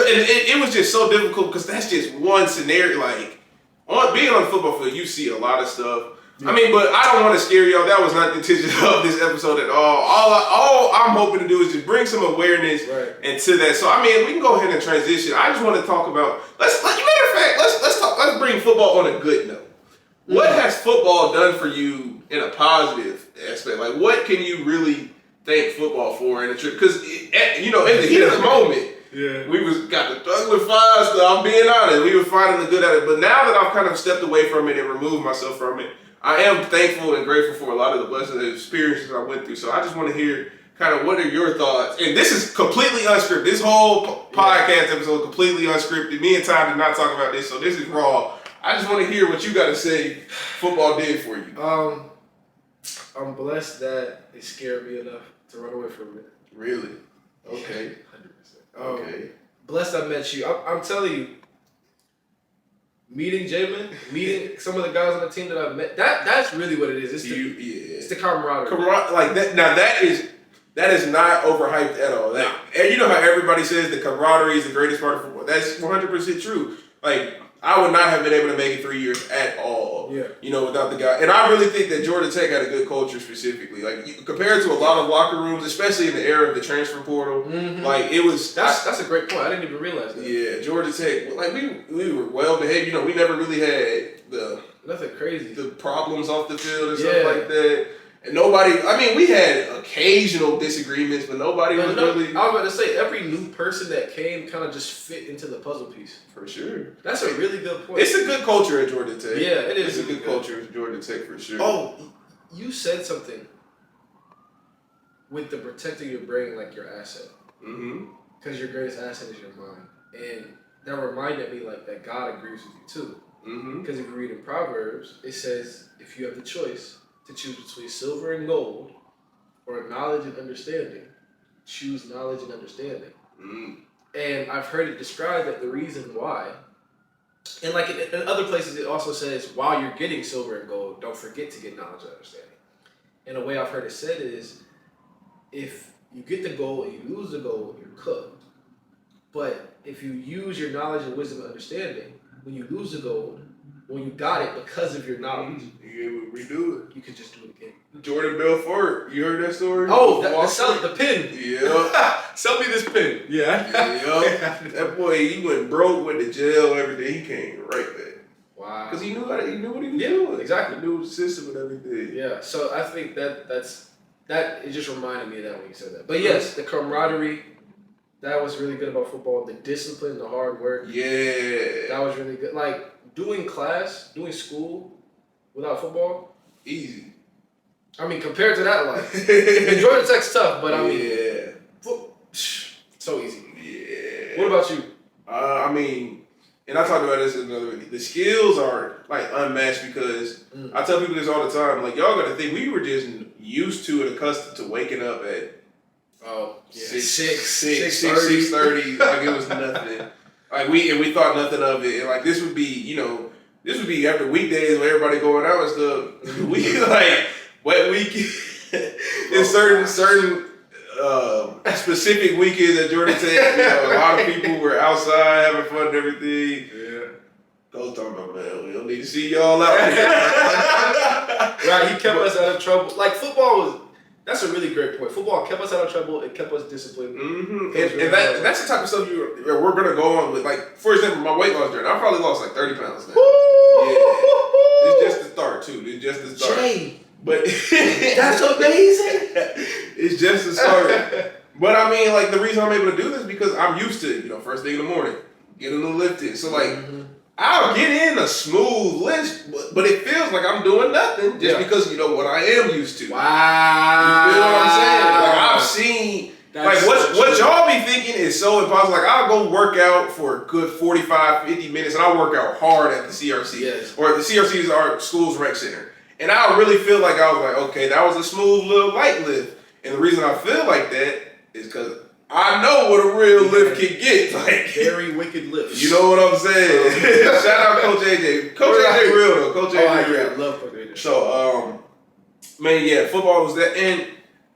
it was just so difficult because that's just one scenario. Like, being on the football field, you see a lot of stuff. Yeah. I mean, but I don't want to scare y'all. That was not the intention of this episode at all. All I'm hoping to do is just bring some awareness into that. So, I mean, we can go ahead and transition. I just want to talk about, let's bring football on a good note. What has football done for you in a positive aspect? Like, what can you really thank football for in a trip? Because, in the heat of the moment, we got the Douglas Five stuff. I'm being honest. We were finding the good at it. But now that I've kind of stepped away from it and removed myself from it, I am thankful and grateful for a lot of the blessings and experiences I went through. So I just want to hear kind of what are your thoughts. And this is completely unscripted. This whole podcast episode completely unscripted. Me and Ty did not talk about this, so this is raw. I just want to hear what you got to say football did for you. I'm blessed that it scared me enough to run away from it. Really? Okay. 100%. Okay. Blessed I met you. I'm telling you, meeting Jalen, meeting some of the guys on the team that I've met, that's really what it is. It's the camaraderie. Like that. Now that is not overhyped at all. And you know how everybody says the camaraderie is the greatest part of football. That's 100% true. Like, I would not have been able to make it 3 years at all, without the guy. And I really think that Georgia Tech had a good culture specifically. Like, compared to a lot of locker rooms, especially in the era of the transfer portal, like, it was... That's a great point. I didn't even realize that. Yeah, Georgia Tech, like, we were well behaved. We never really had nothing crazy. The problems off the field and stuff like that. And nobody, we had occasional disagreements, but nobody was really... I was about to say, every new person that came kind of just fit into the puzzle piece. For sure. That's a really good point. It's a good culture at Georgia Tech. Yeah, it is. It's a good culture at Georgia Tech, for sure. Oh, you said something with the protecting your brain like your asset. Mm-hmm. Because your greatest asset is your mind. And that reminded me, like, that God agrees with you, too. Mm-hmm. Because if you read in Proverbs, it says, if you have the choice to choose between silver and gold or knowledge and understanding, choose knowledge and understanding. Mm. And I've heard it described that the reason why, and like in other places it also says, while you're getting silver and gold, don't forget to get knowledge and understanding. And the way I've heard it said is, if you get the gold and you lose the gold, you're cooked. But if you use your knowledge and wisdom and understanding, when you lose the gold, when you got it because of your knowledge, you can redo it. You can just do it again. Jordan Belfort, you heard that story? Oh, the pin. Yeah. Sell me this pin. Yeah. That boy, he went broke, went to jail, everything. He came right back. Wow. Because he knew what he was doing. Exactly. He knew the system and everything. Yeah. So I think that it just reminded me of that when you said that. But yes, the camaraderie. That was really good about football. The discipline, the hard work. Yeah. That was really good. Like, doing school without football. Easy. Compared to that life. Georgia Tech's tough, but so easy. Yeah. What about you? And I talked about this in another video. The skills are, like, unmatched because I tell people this all the time. Like, y'all got to think, we were just used to and accustomed to waking up at 6:30, like it was nothing. Like we thought nothing of it, and like this would be after weekdays when everybody going out and stuff. We like wet weekend. There's certain specific weekends at Georgia Tech. A lot of people were outside having fun and everything. Yeah. Those talking about, man, we don't need to see y'all out here. Right, he kept us out of trouble. Like football that's a really great point. Football kept us out of trouble. It kept us disciplined. Mm-hmm. And that's the type of stuff we're going to go on with. Like, for example, my weight loss journey. I probably lost like 30 pounds now. Yeah. It's just the start, too. It's just the start. Jay, but that's amazing. It's just the start. But like, the reason I'm able to do this is because I'm used to, first thing in the morning, getting a little lifted. So, like, I'll get in a smooth list, but it feels like I'm doing nothing just because what I am used to. Wow. You feel what I'm saying? Like I've seen what y'all be thinking is so impossible. Like I'll go work out for a good 45, 50 minutes and I'll work out hard at the CRC. Yes. Or the CRC is our school's rec center. And I really feel like I was like, okay, that was a smooth little light lift. And the reason I feel like that is because I know what a real lift can get. Like very wicked lifts. You know what I'm saying? Shout out Coach AJ. Coach AJ real though. Coach AJ real. I love Coach AJ. So, football was that. And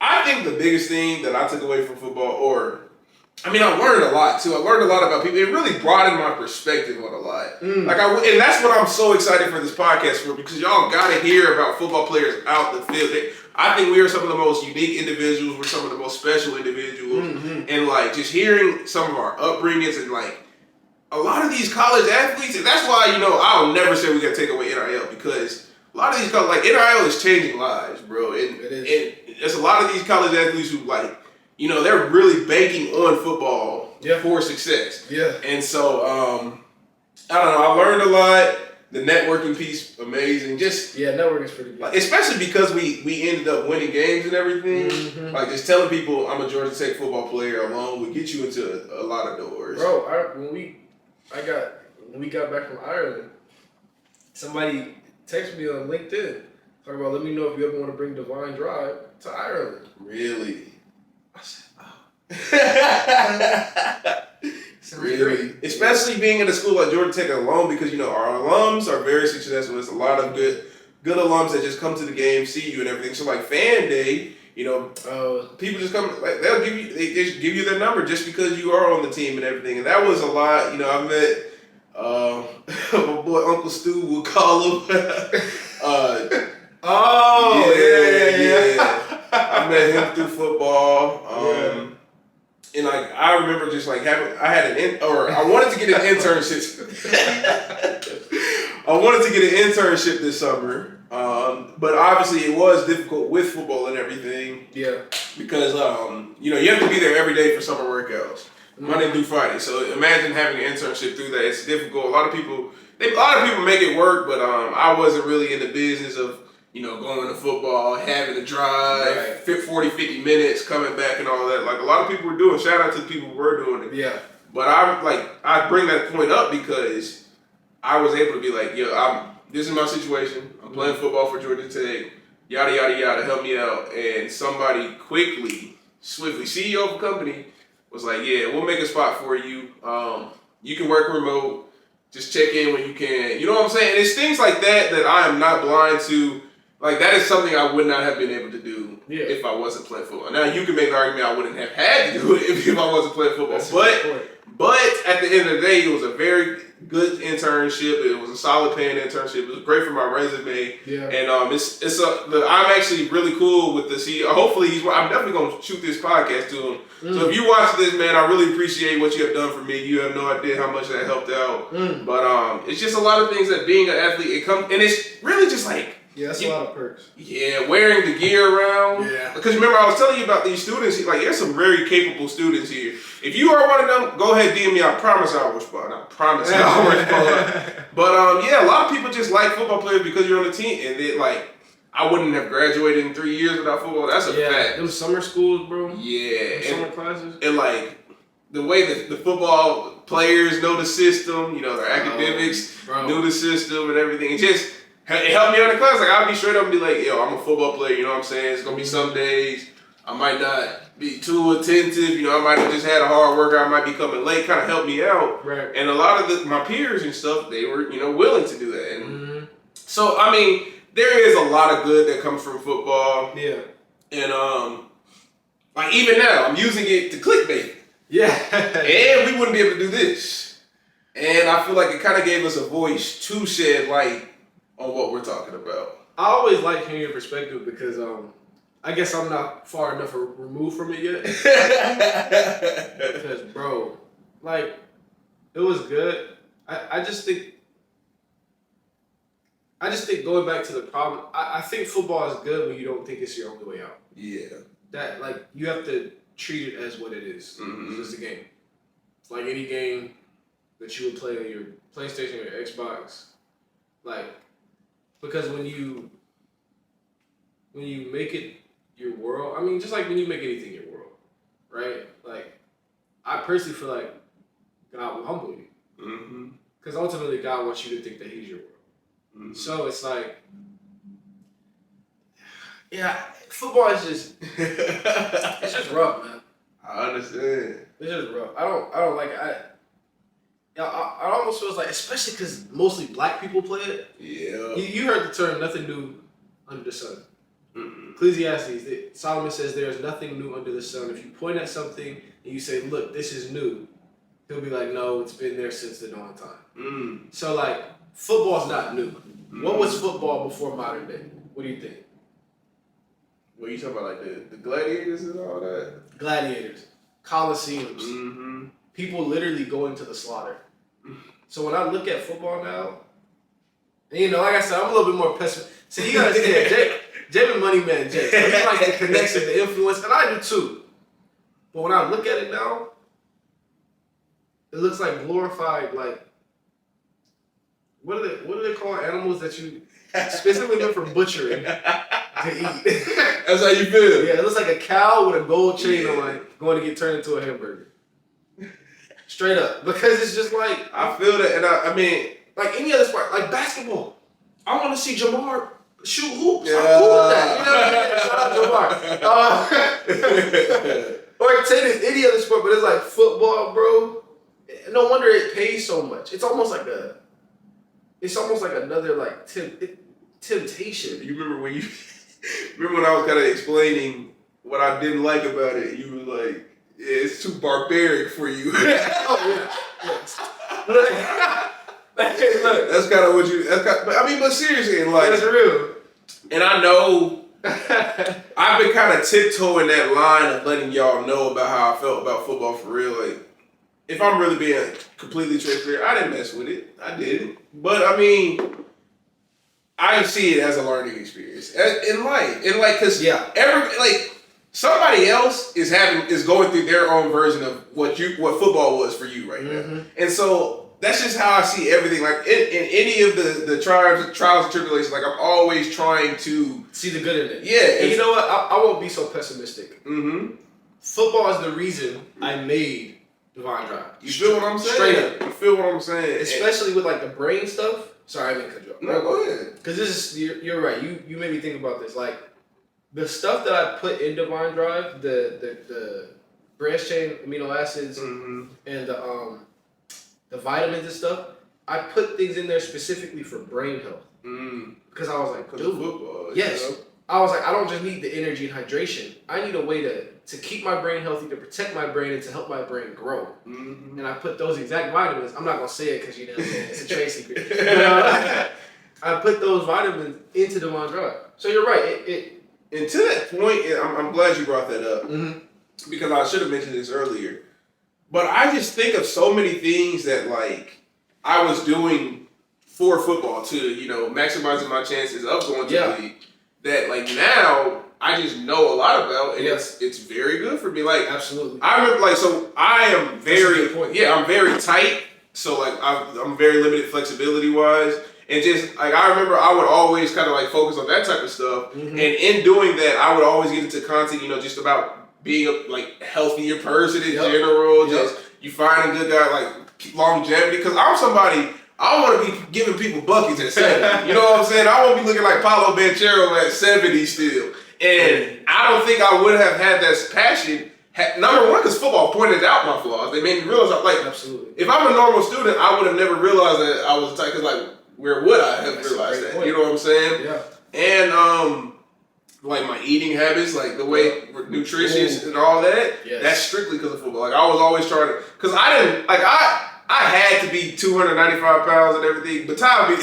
I think the biggest thing that I took away from football, or I mean, I learned a lot too. I learned a lot about people. It really broadened my perspective on a lot. And that's what I'm so excited for this podcast for, because y'all got to hear about football players out the field. I think we are some of the most unique individuals. We're some of the most special individuals, and like just hearing some of our upbringings and like a lot of these college athletes, and that's why I'll never say we got to take away NIL, because a lot of these like NIL is changing lives, bro. And there's a lot of these college athletes who like. They're really banking on football for success. Yeah. And so, I don't know. I learned a lot. The networking piece, amazing. Networking is pretty good. Like, especially because we ended up winning games and everything. Like, just telling people I'm a Georgia Tech football player alone would get you into a lot of doors. Bro, when we got back from Ireland, somebody texted me on LinkedIn talking about, let me know if you ever want to bring Divine Drive to Ireland. Really? I said, really? Great. Especially being in a school like Georgia Tech alone, because our alums are very successful. There's a lot of good alums that just come to the game, see you and everything. So like fan day, people just come, like they just give you their number just because you are on the team and everything. And that was a lot. I met my boy Uncle Stu, we'll call him. Yeah. I met him through football. And like I remember just like I wanted to get an internship. I wanted to get an internship this summer. But obviously it was difficult with football and everything. Yeah. Because you have to be there every day for summer workouts. Monday through Friday. So imagine having an internship through that. It's difficult. A lot of people make it work, but I wasn't really in the business of going to football, having to drive 40, 50 minutes, coming back and all that. Like a lot of people were doing. Shout out to the people who were doing it. Yeah. But I bring that point up because I was able to be like, this is my situation. I'm playing football for Georgia Tech. Yada, yada, yada. Help me out. And somebody swiftly, CEO of a company was like, yeah, we'll make a spot for you. You can work remote. Just check in when you can. You know what I'm saying? And it's things like that I am not blind to. Like, that is something I would not have been able to do if I wasn't playing football. Now, you can make the argument I wouldn't have had to do it if I wasn't playing football. But at the end of the day, it was a very good internship. It was a solid paying internship. It was great for my resume. Yeah. And I'm actually really cool with the CEO. Hopefully, I'm definitely going to shoot this podcast to him. So if you watch this, man, I really appreciate what you have done for me. You have no idea how much that helped out. But it's just a lot of things that being an athlete, and it's really just like, yeah, that's a lot of perks. Yeah, wearing the gear around. Yeah. Because remember, I was telling you about these students. Like, there's some very capable students here. If you are one of them, go ahead, DM me. I promise I'll respond. I promise I'll respond. But a lot of people just like football players because you're on the team. And they I wouldn't have graduated in 3 years without football. That's a fact. Them summer schools, bro. Yeah. Summer classes. And the way that the football players know the system, their academics know the system and everything. It helped me on the class. Like, I'll be straight up and be like, I'm a football player, you know what I'm saying? It's going to be some days I might not be too attentive. I might have just had a hard workout. I might be coming late. Kind of helped me out. Right. And a lot of my peers and stuff, they were, willing to do that. And so, I mean, there is a lot of good that comes from football. Yeah. And, even now, I'm using it to clickbait. Yeah. And we wouldn't be able to do this. And I feel like it kind of gave us a voice to shed light on what we're talking about. I always like hearing your perspective because I guess I'm not far enough removed from it yet. Because, bro, it was good. I just think going back to the problem, I think football is good when you don't think it's your only way out. Yeah. That, you have to treat it as what it is. It's just a game. It's like any game that you would play on your PlayStation or your Xbox. Because when you make it your world, I mean, just like when you make anything your world, right? I personally feel like God will humble you. Because ultimately, God wants you to think that He's your world. So it's football is just, it's just rough, man. I understand. It's just rough. I don't like it. I almost feels like, especially because mostly black people play it. Yeah. You heard the term "nothing new under the sun." Ecclesiastes, Solomon says there is nothing new under the sun. If you point at something and you say, look, this is new, he'll be like, no, it's been there since the dawn of time. So, like, football's not new. What was football before modern day? What do you think? What are you talking about, like the gladiators and all that? Gladiators, coliseums, people literally going to the slaughter. So when I look at football now, and, you know, like I said, I'm a little bit more pessimistic. See, you gotta understand, Jay Money Man Jay. So he likes the connection, the influence, and I do too. But when I look at it now, it looks like glorified, like, what do they call animals that you specifically meant for butchering to eat? That's how you feel? Yeah, it looks like a cow with a gold chain on going to get turned into a hamburger. Straight up. Because it's just like... I feel that, and I mean... Like any other sport, like basketball. I want to see Jamar shoot hoops. I'm cool with that. You know what I mean? Shout out Jamar. Or tennis, any other sport, but it's like football, bro. No wonder it pays so much. It's almost like another like temptation. You remember when I was kind of explaining what I didn't like about it? You were like, yeah, it's too barbaric for you. Oh yeah. Hey, look, that's kind of what you. But seriously, like that's real. And I know I've been kind of tiptoeing that line of letting y'all know about how I felt about football for real. Like, if I'm really being completely transparent, I didn't mess with it. I didn't. But I mean, I see it as a learning experience in life, because somebody else is going through their own version of what football was for you right now, and so. That's just how I see everything. Like in any of the trials and tribulations, like I'm always trying to see the good in it. Yeah. And you know what? I won't be so pessimistic. Football is the reason I made Divine Drive. You feel what I'm saying? Straight up. You feel what I'm saying? Especially with like the brain stuff. Sorry, I didn't cut you off. No, go ahead. Because this is you're right. You made me think about this. Like the stuff that I put in Divine Drive, the branched chain amino acids and the vitamins and stuff, I put things in there specifically for brain health. Because I was like, dude, football, yes. You know? I was like, I don't just need the energy and hydration. I need a way to keep my brain healthy, to protect my brain, and to help my brain grow. And I put those exact vitamins. I'm not going to say it because, you know, it's a trade secret. But, I put those vitamins into Divine Drive. So you're right. And to that point, I'm glad you brought that up. Because I should have mentioned this earlier. But I just think of so many things that, like, I was doing for football to, you know, maximizing my chances of going to the league. That, like, now I just know a lot about, and it's very good for me. Like, absolutely. I remember, like, so I am very, I'm very tight. So, like, I'm very limited flexibility wise. And just, like, I remember I would always kind of, like, focus on that type of stuff. And in doing that, I would always get into content, you know, just about being a like healthier person in general, just you find a good guy, like longevity. Because I'm somebody, I want to be giving people buckets at 70. You know what I'm saying? I won't be looking like Paulo Banchero at 70 still. And I don't think I would have had that passion. Number one, because football pointed out my flaws. They made me realize, like, absolutely. If I'm a normal student, I would have never realized that I was tight. Because, like, where would I have realized that? You know what I'm saying? Yeah. And like my eating habits, like the way nutritious and all that, that's strictly because of football. Like I was always trying to, because I didn't, like I had to be 295 pounds and everything, but Ty can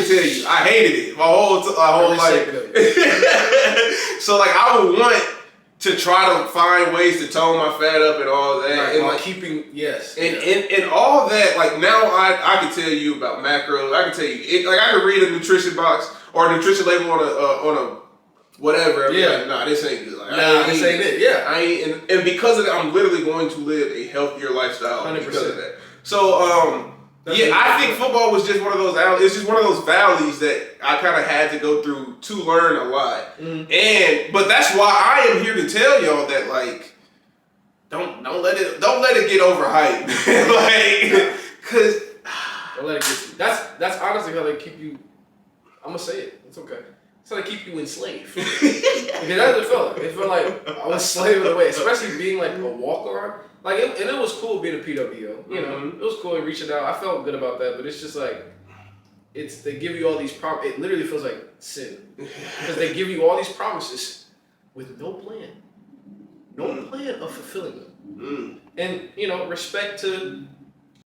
tell you, I hated it my whole life. So like I would want to try to find ways to tone my fat up and all that. Right, and while like keeping, and all that, like now I can tell you about macros, I can tell you, like I can read a nutrition box or a nutrition label on a whatever. I'm like, nah, this ain't good. Like, this ain't it. Yeah. I ain't, and because of that, I'm literally going to live a healthier lifestyle 100%. because of that. So, I think football was just one of those. It's just one of those valleys that I kind of had to go through to learn a lot. But that's why I am here to tell y'all that, like, don't let it get overhyped. Like, cause don't let it get you. That's honestly how they keep you. I'm gonna say it. It's okay. It's how they keep you enslaved. Because that's what it felt like. It felt like I was slave in a way, especially being like a walk-around. Like, and it was cool being a PWO. You know, it was cool reaching out. I felt good about that, but it's just like, they give you all these promises. It literally feels like sin. Because they give you all these promises, with no plan. No plan of fulfilling them. Mm. And, you know, respect to